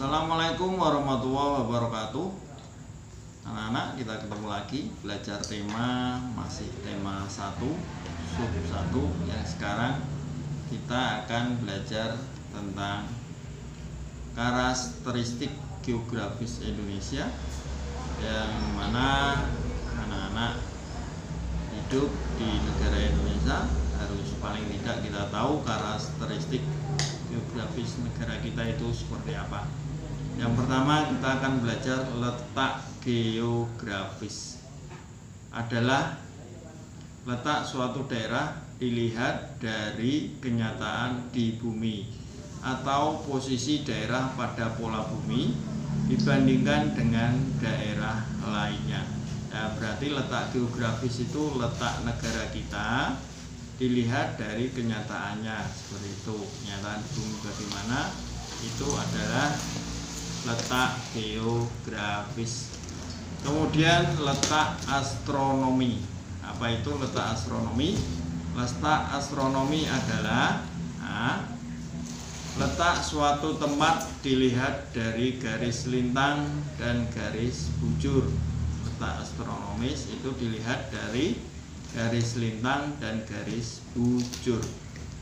Assalamualaikum warahmatullahi wabarakatuh. Anak-anak, kita ketemu lagi belajar tema, masih tema 1 sub 1, yang sekarang kita akan belajar tentang karakteristik geografis Indonesia, yang mana anak-anak hidup di negara Indonesia harus paling tidak kita tahu karakteristik geografis negara kita itu seperti apa. Yang pertama, kita akan belajar letak geografis. Adalah letak suatu daerah dilihat dari kenyataan di bumi atau posisi daerah pada pola bumi dibandingkan dengan daerah lainnya. Nah, berarti letak geografis itu letak negara kita dilihat dari kenyataannya, seperti itu. Kenyataan bumi bagaimana, itu adalah letak geografis. Kemudian letak astronomi. Apa itu letak astronomi? Letak astronomi adalah letak suatu tempat dilihat dari garis lintang dan garis bujur. Letak astronomis itu dilihat dari garis lintang dan garis bujur.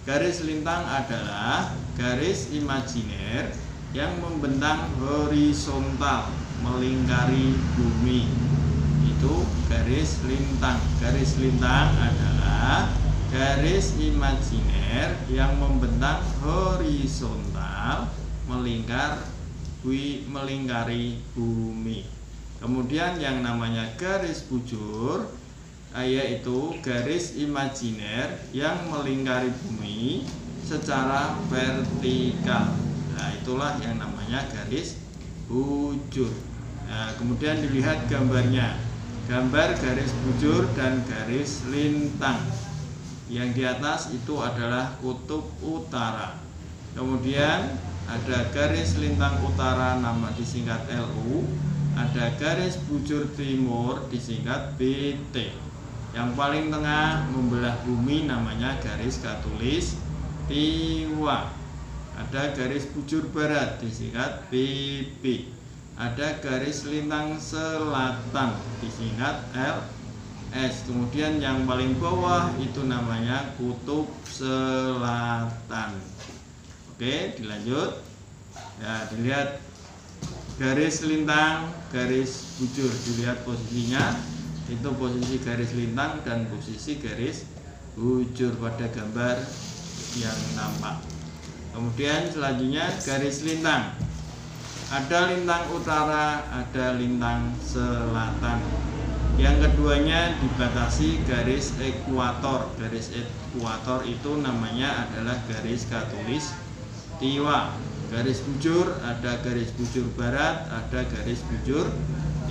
Garis lintang adalah garis imajiner yang membentang horizontal melingkari bumi. Itu garis lintang. Garis lintang adalah garis imajiner yang membentang horizontal melingkari bumi. Kemudian yang namanya garis bujur yaitu garis imajiner yang melingkari bumi secara vertikal. Nah, itulah yang namanya garis bujur. Nah, kemudian dilihat gambarnya. Gambar garis bujur dan garis lintang. Yang di atas itu adalah kutub utara. Kemudian ada garis lintang utara, nama disingkat LU. Ada garis bujur timur disingkat BT. Yang paling tengah membelah bumi namanya garis katulis Tiwa. Ada garis bujur barat disingkat BB. Ada garis lintang selatan disingkat LS. Kemudian yang paling bawah itu namanya kutub selatan. Oke, dilanjut. Ya, dilihat garis lintang, garis bujur, dilihat posisinya. Itu posisi garis lintang dan posisi garis bujur pada gambar yang nampak. Kemudian selanjutnya garis lintang. Ada lintang utara, ada lintang selatan. Yang keduanya dibatasi garis ekuator. Garis ekuator itu namanya adalah garis katulis Tiwa. Garis bujur, ada garis bujur barat, ada garis bujur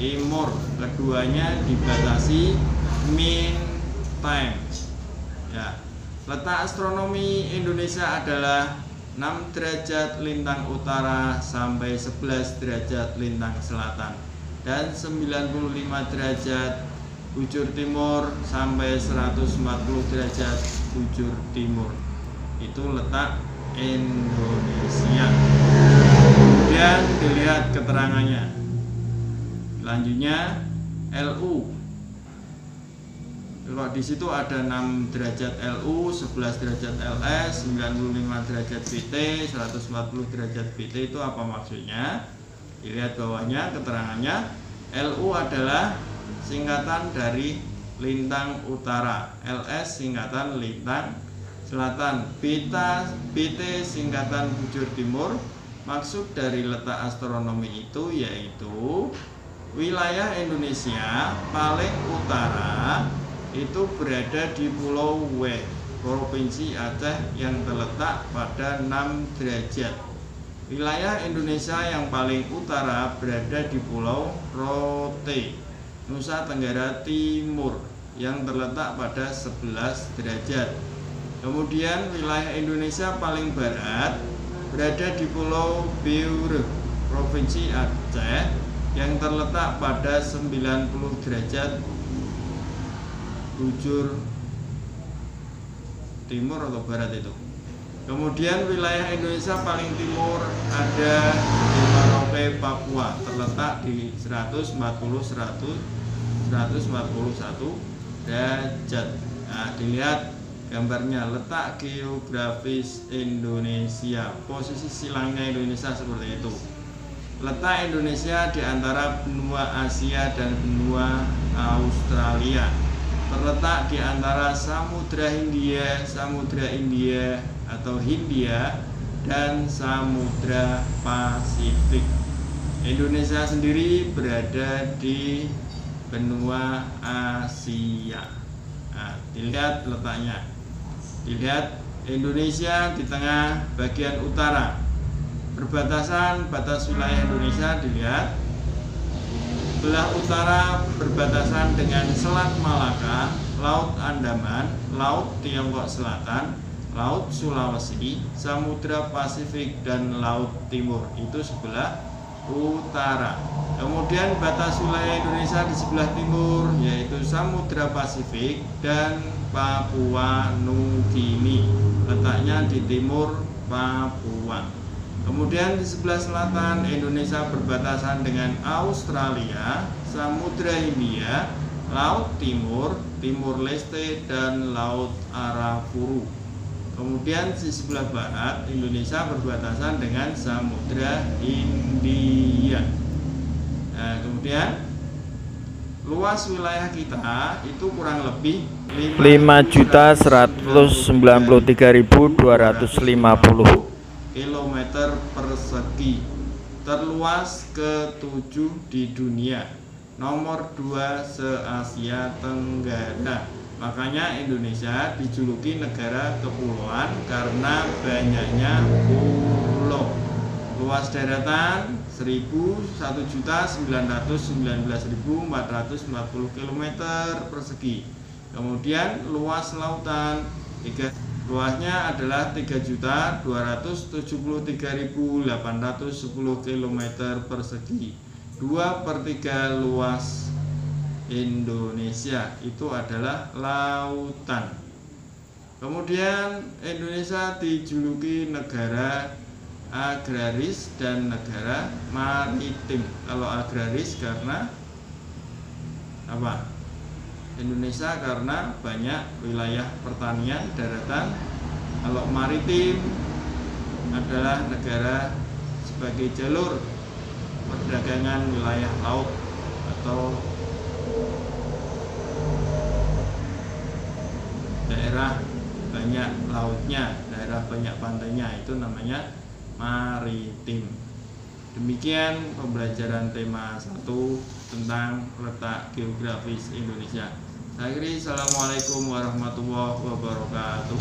timur. Keduanya dibatasi mean time. Ya. Letak astronomi Indonesia adalah 6 derajat lintang utara sampai 11 derajat lintang selatan dan 95 derajat bujur timur sampai 140 derajat bujur timur. Itu letak Indonesia. Kemudian dilihat keterangannya. Selanjutnya LU. Kalau di situ ada 6 derajat LU, 11 derajat LS, 95 derajat BT, 140 derajat BT, itu apa maksudnya? Dilihat bawahnya keterangannya. LU adalah singkatan dari lintang utara, LS singkatan lintang selatan, BT singkatan bujur timur. Maksud dari letak astronomi itu yaitu wilayah Indonesia paling utara itu berada di Pulau W, Provinsi Aceh, yang terletak pada 6 derajat. Wilayah Indonesia yang paling utara berada di Pulau Rote, Nusa Tenggara Timur, yang terletak pada 11 derajat. Kemudian wilayah Indonesia paling barat berada di Pulau Biur, Provinsi Aceh, yang terletak pada 90 derajat bujur timur atau barat itu. Kemudian wilayah Indonesia paling timur ada di Maroko, Merauke, Papua, terletak di 141 derajat. Nah, dilihat gambarnya, letak geografis Indonesia. Posisi silangnya Indonesia seperti itu. Letak Indonesia di antara benua Asia dan benua Australia. Terletak di antara Samudra Hindia atau Hindia dan Samudra Pasifik. Indonesia sendiri berada di benua Asia. Nah, dilihat letaknya. Dilihat Indonesia di tengah bagian utara. Perbatasan batas wilayah Indonesia dilihat. Belah utara berbatasan dengan Selat Malaka, Laut Andaman, Laut Tiongkok Selatan, Laut Sulawesi, Samudra Pasifik, dan Laut Timur. Itu sebelah utara. Kemudian batas wilayah Indonesia di sebelah timur yaitu Samudra Pasifik dan Papua Nugini. Letaknya di timur Papua. Kemudian di sebelah selatan Indonesia berbatasan dengan Australia, Samudra Hindia, Laut Timur, Timur Leste, dan Laut Arafuru. Kemudian di sebelah barat Indonesia berbatasan dengan Samudra Hindia. Nah, kemudian luas wilayah kita itu kurang lebih 5.193.250 km persegi, terluas ke-7 di dunia, nomor 2 se-Asia Tenggara. Makanya Indonesia dijuluki negara kepulauan karena banyaknya pulau. Luas daratan 1.919.440 km persegi. Kemudian luas lautan luasnya adalah 3.273.810 km persegi. 2/3 luas Indonesia itu adalah lautan. Kemudian Indonesia dijuluki negara agraris dan negara maritim. Kalau agraris karena apa? Indonesia karena banyak wilayah pertanian daratan. Kalau maritim adalah negara sebagai jalur perdagangan wilayah laut atau daerah banyak lautnya, daerah banyak pantainya, itu namanya maritim. Demikian pembelajaran tema 1 tentang letak geografis Indonesia. Akhiri, assalamualaikum warahmatullahi wabarakatuh.